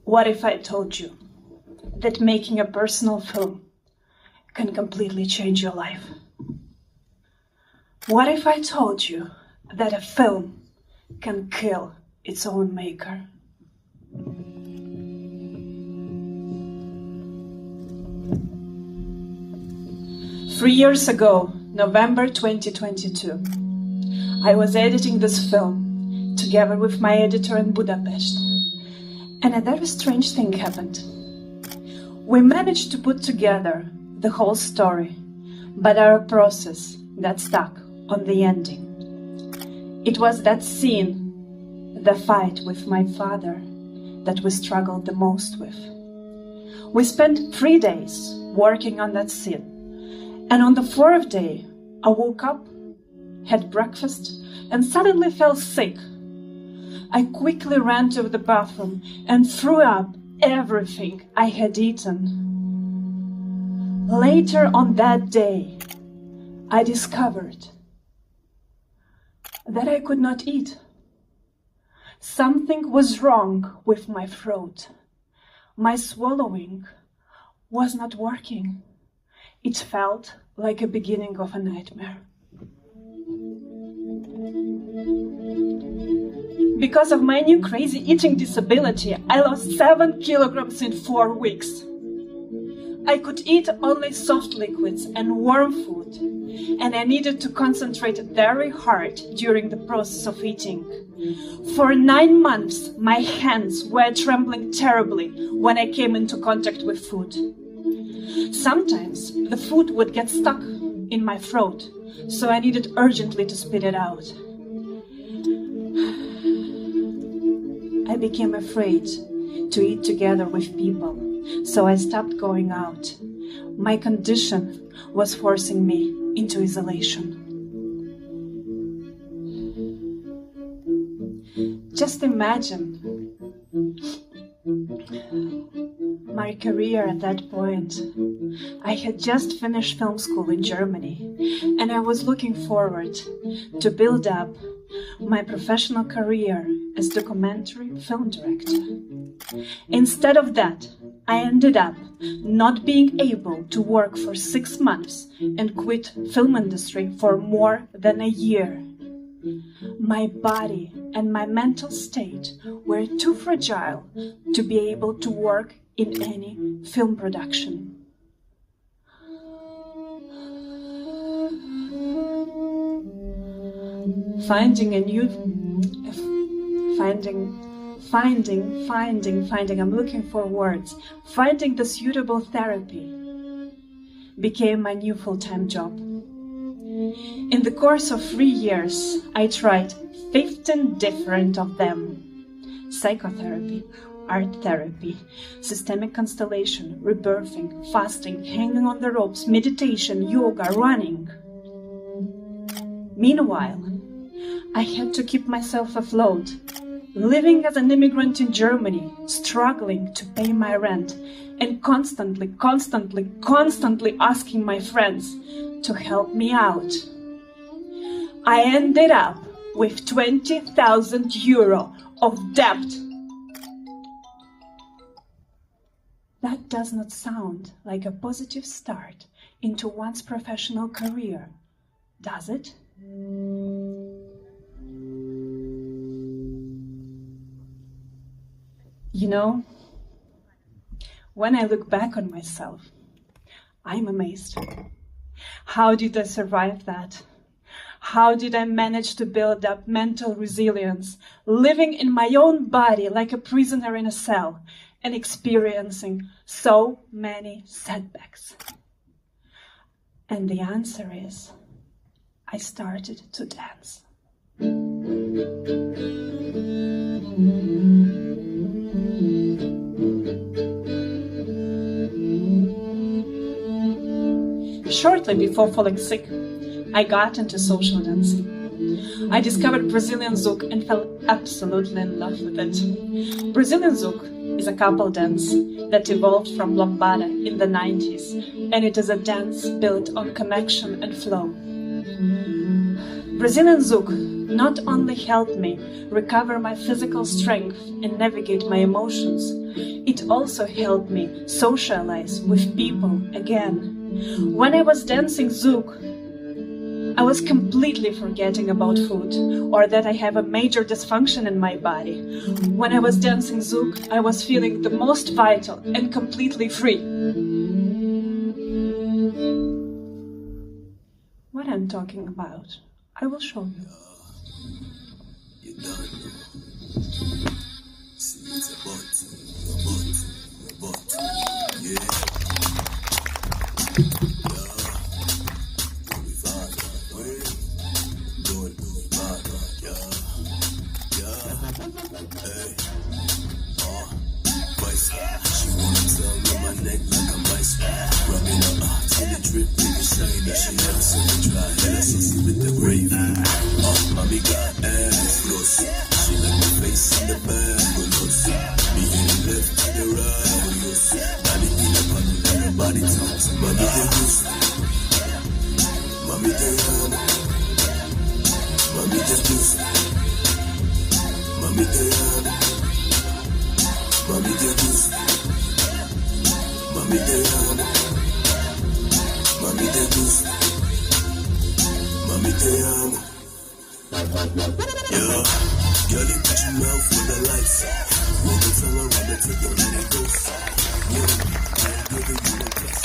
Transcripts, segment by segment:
What if I told you that making a personal film can completely change your life? What if I told you that a film can kill its own maker? Three years ago, November 2022, I was editing this film together with my editor in Budapest, and a very strange thing happened. We managed to put together the whole story, but our process got stuck on the ending. It was that scene, the fight with my father, that we struggled the most with. We spent 3 days working on that scene, and on the fourth day, I woke up, had breakfast, and suddenly felt sick. I quickly ran to the bathroom and threw up everything I had eaten. Later on that day, I discovered that I could not eat. Something was wrong with my throat. My swallowing was not working. It felt like a beginning of a nightmare. Because of my new crazy eating disability, I lost 7 kilograms in 4 weeks. I could eat only soft liquids and warm food, and I needed to concentrate very hard during the process of eating. For 9 months, my hands were trembling terribly when I came into contact with food. Sometimes the food would get stuck in my throat, so I needed urgently to spit it out. I became afraid to eat together with people, so I stopped going out. My condition was forcing me into isolation. Just imagine my career at that point. I had just finished film school in Germany, and I was looking forward to build up my professional career as documentary film director. Instead of that, I ended up not being able to work for 6 months and quit film industry for more than a year. My body and my mental state were too fragile to be able to work in any film production. I'm looking for words. Finding the suitable therapy became my new full-time job. In the course of 3 years, I tried 15 different of them. Psychotherapy, art therapy, systemic constellation, rebirthing, fasting, hanging on the ropes, meditation, yoga, running. Meanwhile, I had to keep myself afloat, living as an immigrant in Germany, struggling to pay my rent, and constantly asking my friends to help me out. I ended up with 20,000 euro of debt. That does not sound like a positive start into one's professional career, does it? You know, when I look back on myself, I'm amazed. How did I survive that? How did I manage to build up mental resilience, living in my own body like a prisoner in a cell and experiencing so many setbacks? And the answer is, I started to dance. Shortly before falling sick, I got into social dancing. I discovered Brazilian Zouk and fell absolutely in love with it. Brazilian Zouk is a couple dance that evolved from lambada in the 90s, and it is a dance built on connection and flow. Brazilian Zouk not only helped me recover my physical strength and navigate my emotions, it also helped me socialize with people again. When I was dancing Zouk, I was completely forgetting about food or that I have a major dysfunction in my body. When I was dancing Zouk, I was feeling the most vital and completely free. What I'm talking about, I will show you. You don't know. See, it's a butt, yeah. She wanna tell me my neck like a mice. Rubbing her till it drip, make it shiny. She never seen me dry, hella sissy with the gravy. Mommy got ass floss. She like my face in the bag, loose. Me in the left to the right, loose. Body in the body, let her body talk to mommy the goose. Mommy the yam. Mommy the goose. Mommy the yam. Mommy the goose. Mommy the yam. Mommy the goose. Mommy the yam. Yeah, girl, you put your mouth with the lights. Roll the tongue around it till you let it go. Yeah, I'm giving you a kiss.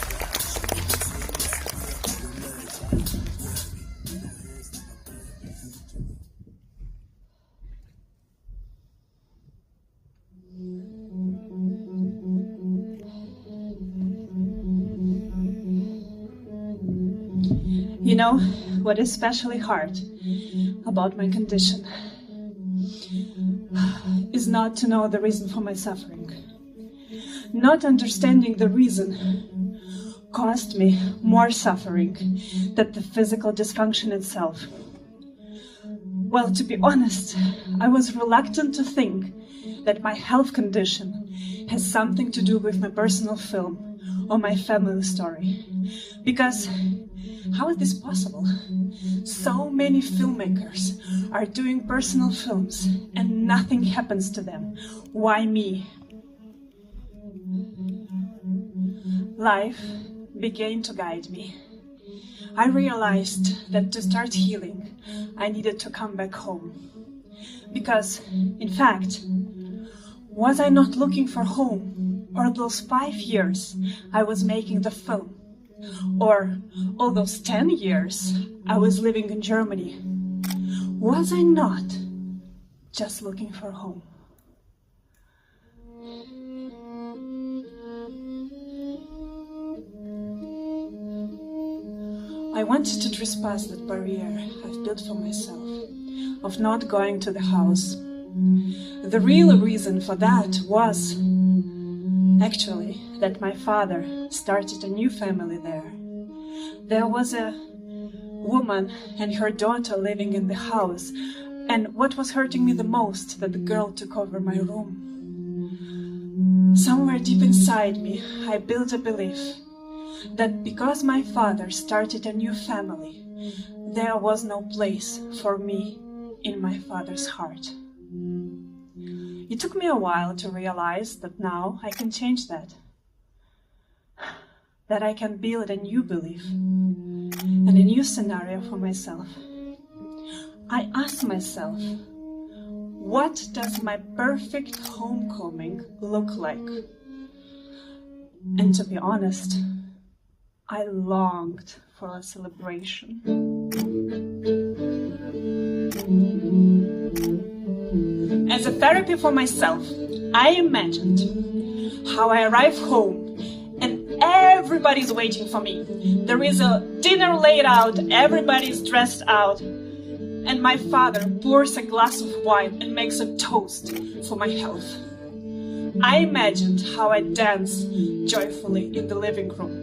You know what is especially hard about my condition is not to know the reason for my suffering. Not understanding the reason caused me more suffering than the physical dysfunction itself. Well, to be honest, I was reluctant to think that my health condition has something to do with my personal film or my family story. Because how is this possible? So many filmmakers are doing personal films and nothing happens to them. Why me? Life began to guide me. I realized that to start healing, I needed to come back home. Because, in fact, was I not looking for home? Or those 5 years I was making the film? Or all those 10 years I was living in Germany? Was I not just looking for home? I wanted to trespass that barrier I've built for myself, of not going to the house. The real reason for that was actually that my father started a new family there. There was a woman and her daughter living in the house, and what was hurting me the most, that the girl took over my room. Somewhere deep inside me, I built a belief that because my father started a new family, there was no place for me in my father's heart. It took me a while to realize that now I can change that. That I can build a new belief and a new scenario for myself. I asked myself, what does my perfect homecoming look like? And to be honest, I longed for a celebration. As a therapy for myself, I imagined how I arrive home and everybody's waiting for me. There is a dinner laid out, everybody's dressed out, and my father pours a glass of wine and makes a toast for my health. I imagined how I dance joyfully in the living room.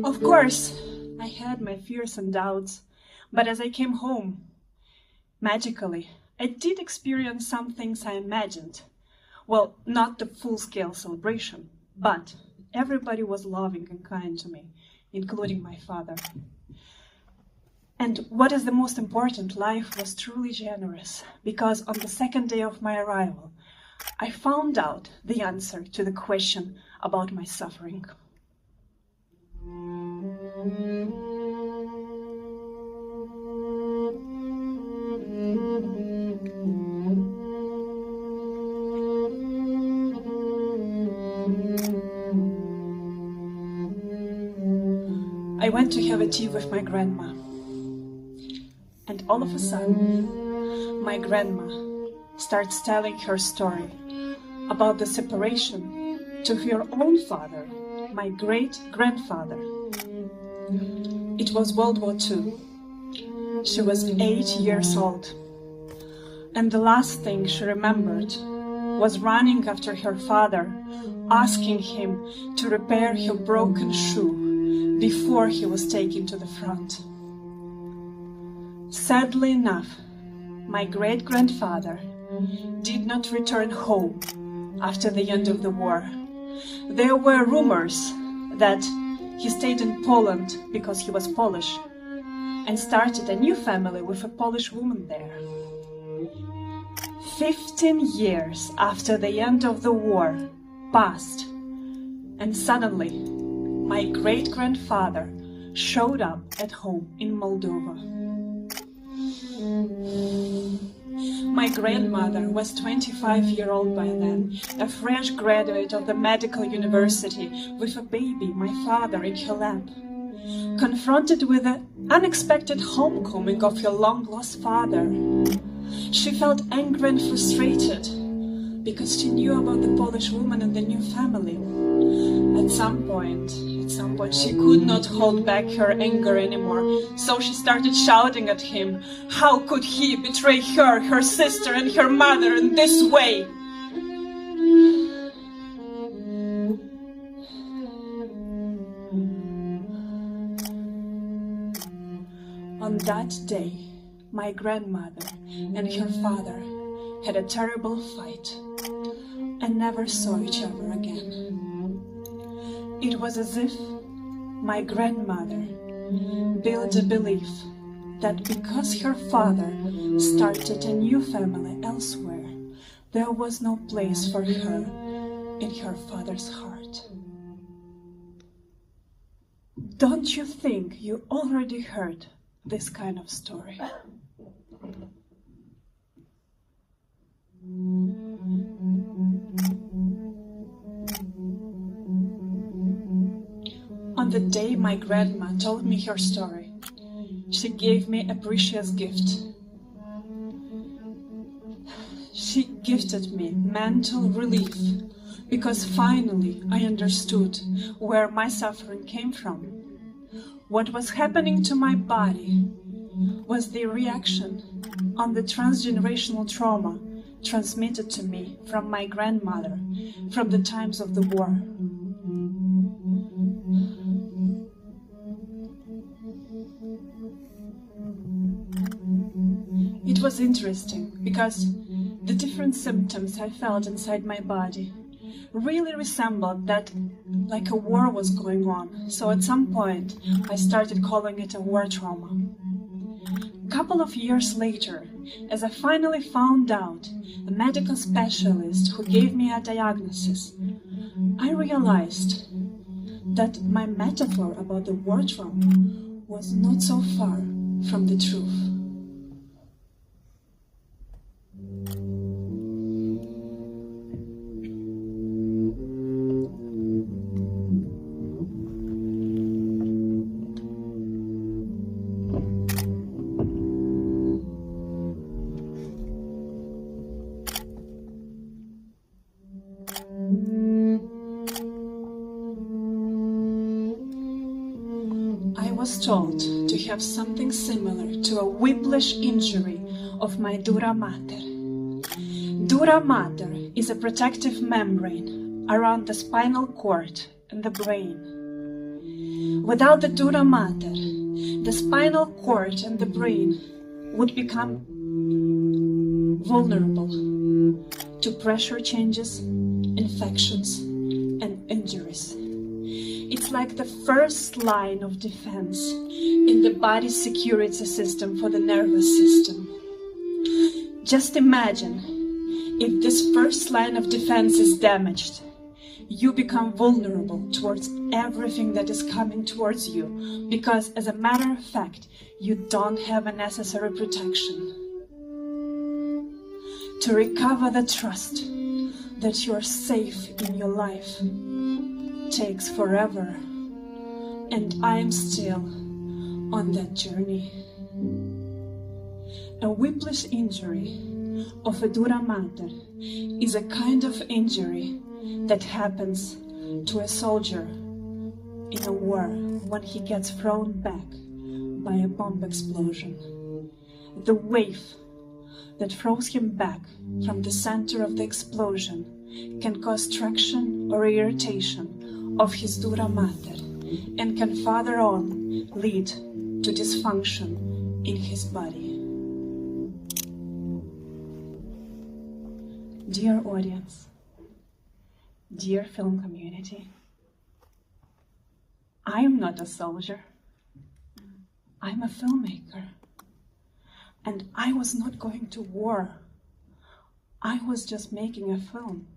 Of course, I had my fears and doubts, but as I came home, magically, I did experience some things I imagined. Well, not the full-scale celebration, but everybody was loving and kind to me, including my father. And what is the most important, life was truly generous, because on the second day of my arrival, I found out the answer to the question about my suffering. I went to have a tea with my grandma. And all of a sudden, my grandma starts telling her story about the separation to her own father, my great-grandfather. It was World War II. She was 8 years old. And the last thing she remembered was running after her father, asking him to repair her broken shoe before he was taken to the front. Sadly enough, my great-grandfather did not return home after the end of the war. There were rumors that he stayed in Poland because he was Polish and started a new family with a Polish woman there. 15 years after the end of the war passed, and suddenly my great-grandfather showed up at home in Moldova. My grandmother was 25-year-old by then, a fresh graduate of the medical university with a baby, my father, in her lap. Confronted with the unexpected homecoming of her long-lost father, she felt angry and frustrated because she knew about the Polish woman and the new family. At some point, she could not hold back her anger anymore, so she started shouting at him. How could he betray her, her sister, and her mother in this way? On that day, my grandmother and her father had a terrible fight and never saw each other again. It was as if my grandmother built a belief that because her father started a new family elsewhere, there was no place for her in her father's heart. Don't you think you already heard this kind of story? On the day my grandma told me her story, she gave me a precious gift. She gifted me mental relief because finally I understood where my suffering came from. What was happening to my body was the reaction on the transgenerational trauma transmitted to me from my grandmother from the times of the war. It was interesting because the different symptoms I felt inside my body really resembled that like a war was going on. So at some point I started calling it a war trauma. A couple of years later, as I finally found out a medical specialist who gave me a diagnosis, I realized that my metaphor about the war trauma was not so far from the truth. I was told to have something similar to a whiplash injury of my dura mater. Dura mater is a protective membrane around the spinal cord and the brain. Without the dura mater, the spinal cord and the brain would become vulnerable to pressure changes, infections, and injuries. It's like the first line of defense in the body's security system for the nervous system. Just imagine if this first line of defense is damaged, you become vulnerable towards everything that is coming towards you, because as a matter of fact, you don't have a necessary protection. To recover the trust that you're safe in your life takes forever, and I'm still on that journey. A whiplash injury of a dura mater is a kind of injury that happens to a soldier in a war when he gets thrown back by a bomb explosion. The wave that throws him back from the center of the explosion can cause traction or irritation of his dura mater and can further on lead to dysfunction in his body. Dear audience, dear film community, I am not a soldier. I'm a filmmaker. And I was not going to war. I was just making a film.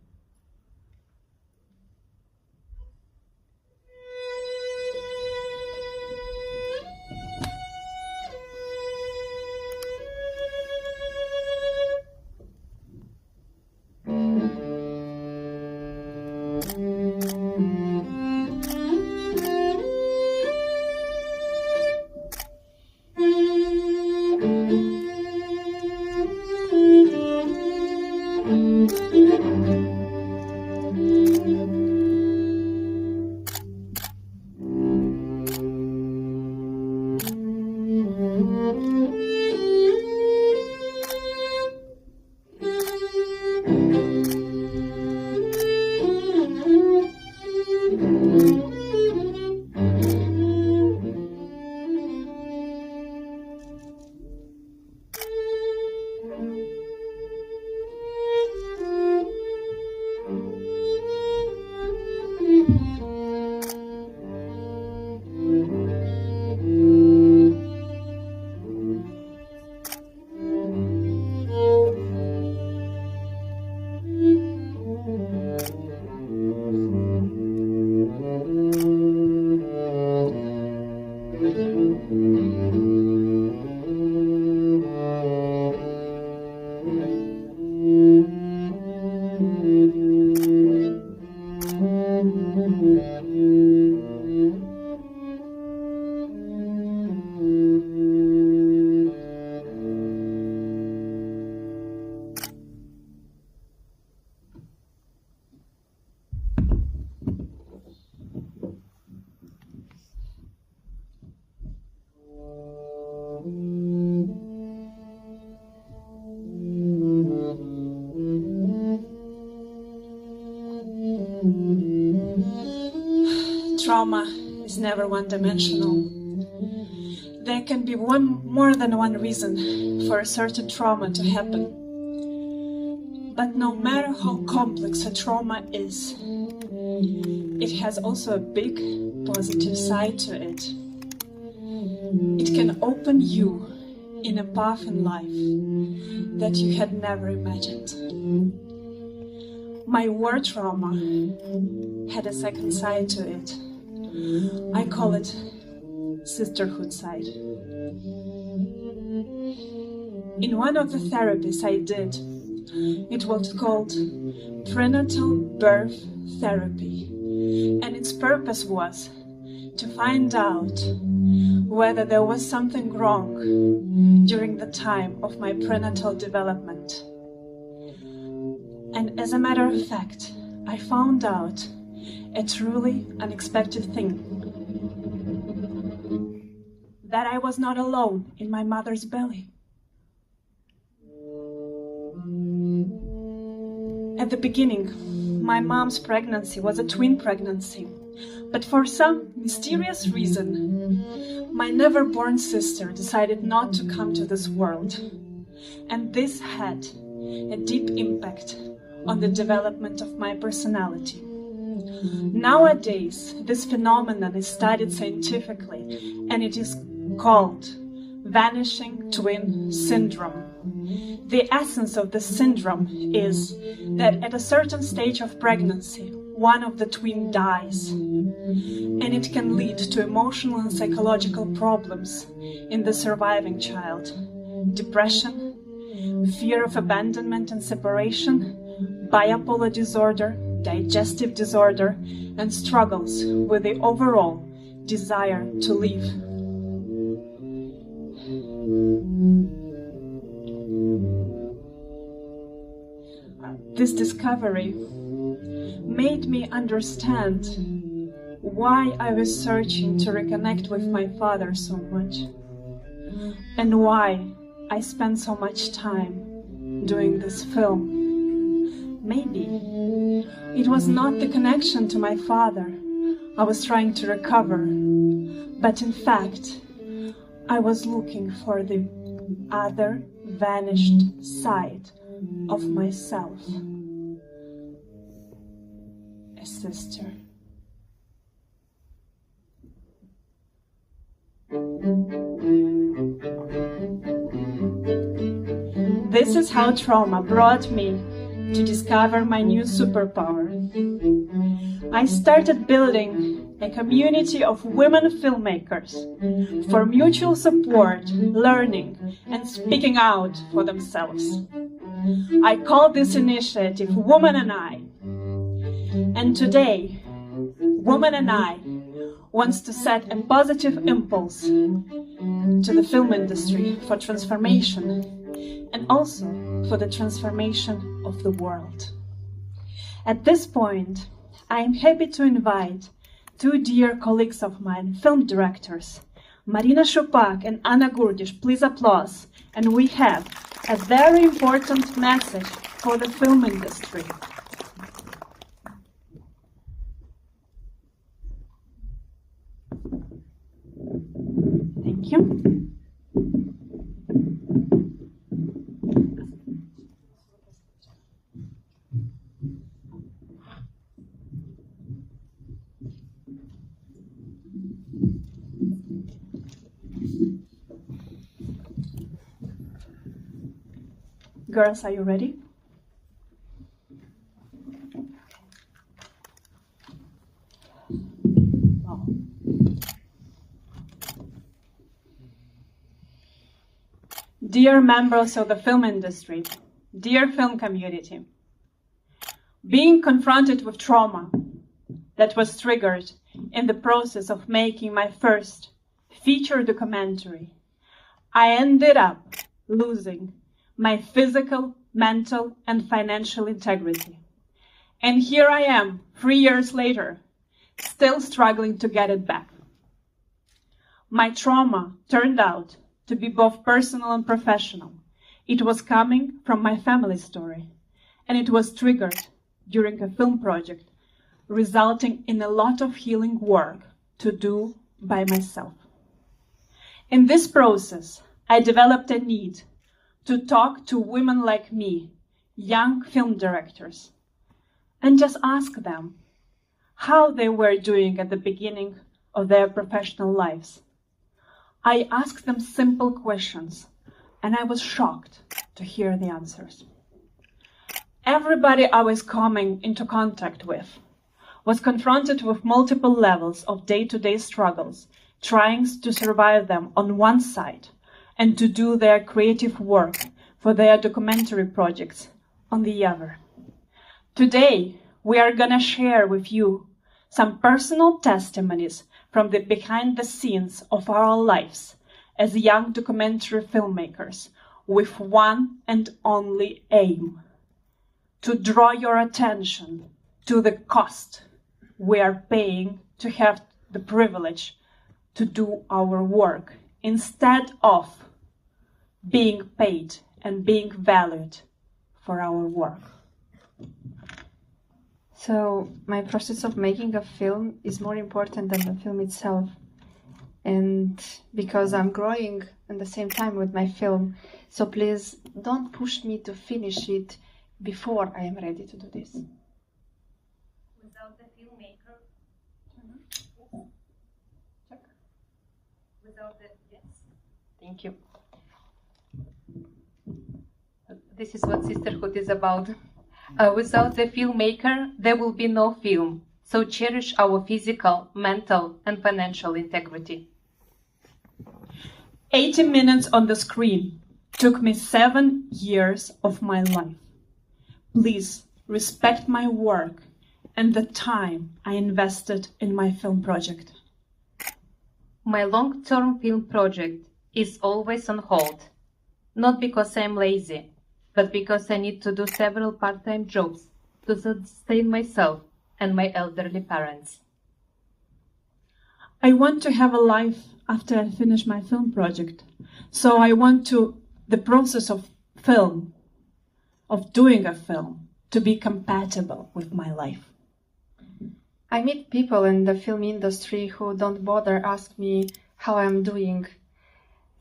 Trauma is never one-dimensional. There can be more than one reason for a certain trauma to happen. But no matter how complex a trauma is, it has also a big positive side to it. It can open you in a path in life that you had never imagined. My war trauma had a second side to it. I call it sisterhood side. In one of the therapies I did, it was called prenatal birth therapy, and its purpose was to find out whether there was something wrong during the time of my prenatal development. And as a matter of fact, I found out a truly unexpected thing. That I was not alone in my mother's belly. At the beginning, my mom's pregnancy was a twin pregnancy, but for some mysterious reason, my never-born sister decided not to come to this world, and this had a deep impact on the development of my personality. Nowadays, this phenomenon is studied scientifically, and it is called vanishing twin syndrome. The essence of the syndrome is that at a certain stage of pregnancy, one of the twin dies, and it can lead to emotional and psychological problems in the surviving child. Depression, fear of abandonment and separation, bipolar disorder, digestive disorder, and struggles with the overall desire to live. This discovery made me understand why I was searching to reconnect with my father so much, and why I spent so much time doing this film. Maybe it was not the connection to my father I was trying to recover, but in fact, I was looking for the other vanished side of myself. A sister. This is how trauma brought me to discover my new superpower. I started building a community of women filmmakers for mutual support, learning, and speaking out for themselves. I call this initiative Woman and I. And today, Woman and I wants to set a positive impulse to the film industry for transformation, and also for the transformation of the world. At this point, I am happy to invite two dear colleagues of mine, film directors, Marina Shupak and Anna Gurdish. Please applause. And we have a very important message for the film industry. Thank you. Girls, are you ready? Wow. Dear members of the film industry, dear film community, being confronted with trauma that was triggered in the process of making my first feature documentary, I ended up losing my physical, mental, and financial integrity. And here I am, 3 years later, still struggling to get it back. My trauma turned out to be both personal and professional. It was coming from my family story, and it was triggered during a film project, resulting in a lot of healing work to do by myself. In this process, I developed a need to talk to women like me, young film directors, and just ask them how they were doing at the beginning of their professional lives. I asked them simple questions, and I was shocked to hear the answers. Everybody I was coming into contact with was confronted with multiple levels of day-to-day struggles, trying to survive them on one side, and to do their creative work for their documentary projects on the other. Today, we are gonna share with you some personal testimonies from the behind the scenes of our lives as young documentary filmmakers, with one and only aim: to draw your attention to the cost we are paying to have the privilege to do our work, instead of being paid and being valued for our work. So my process of making a film is more important than the film itself. And because I'm growing at the same time with my film, so please don't push me to finish it before I am ready to do this. Without the filmmaking, Thank you. This is what sisterhood is about. Without the filmmaker, there will be no film. So cherish our physical, mental, and financial integrity. 80 minutes on the screen took me 7 years of my life. Please respect my work and the time I invested in my film project. My long-term film project is always on hold. Not because I'm lazy, but because I need to do several part-time jobs to sustain myself and my elderly parents. I want to have a life after I finish my film project. So I want the process of doing a film, to be compatible with my life. I meet people in the film industry who don't bother ask me how I'm doing.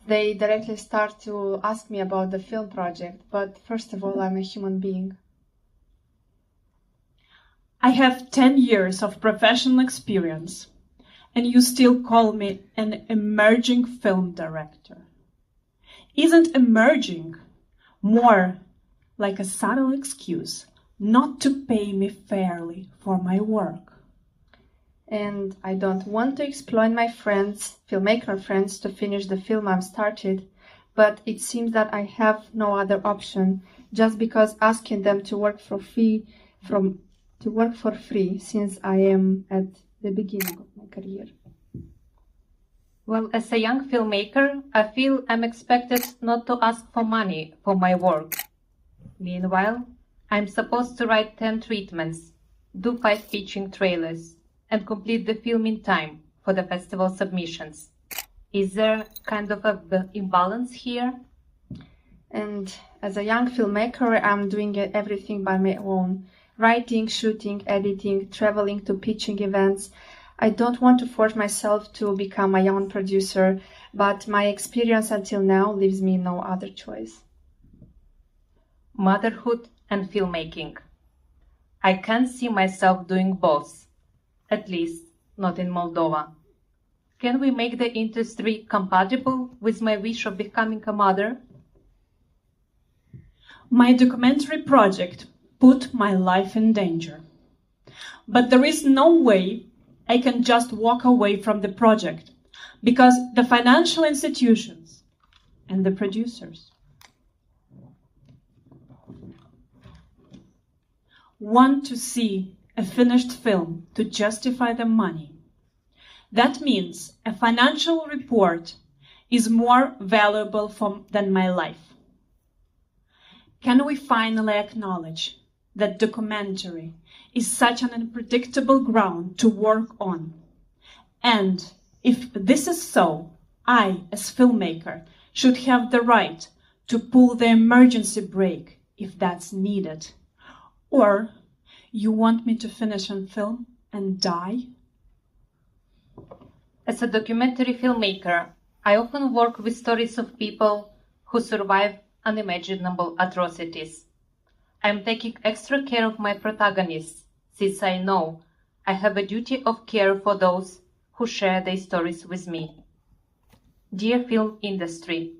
They directly start to ask me about the film project, but first of all, I'm a human being. I have 10 years of professional experience, and you still call me an emerging film director. Isn't emerging more like a subtle excuse not to pay me fairly for my work? And I don't want to exploit my friends, filmmaker friends, to finish the film I've started, but it seems that I have no other option, just because asking them to work for free since I am at the beginning of my career. Well, as a young filmmaker, I feel I'm expected not to ask for money for my work. Meanwhile, I'm supposed to write 10 treatments, do 5 pitching trailers, and complete the film in time for the festival submissions. Is there kind of an imbalance here? And as a young filmmaker, I'm doing everything by my own. Writing, shooting, editing, traveling to pitching events. I don't want to force myself to become my own producer, but my experience until now leaves me no other choice. Motherhood and filmmaking. I can't see myself doing both, at least not in Moldova. Can we make the industry compatible with my wish of becoming a mother? My documentary project put my life in danger. But there is no way I can just walk away from the project, because the financial institutions and the producers want to see a finished film to justify the money. That means a financial report is more valuable than my life. Can we finally acknowledge that documentary is such an unpredictable ground to work on? And if this is so, I, as filmmaker, should have the right to pull the emergency brake if that's needed. Or you want me to finish on film and die? As a documentary filmmaker, I often work with stories of people who survive unimaginable atrocities. I'm taking extra care of my protagonists, since I know I have a duty of care for those who share their stories with me. Dear film industry,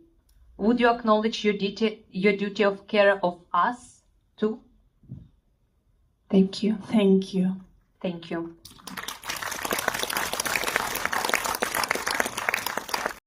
would you acknowledge your duty of care of us, too? Thank you. Thank you. Thank you.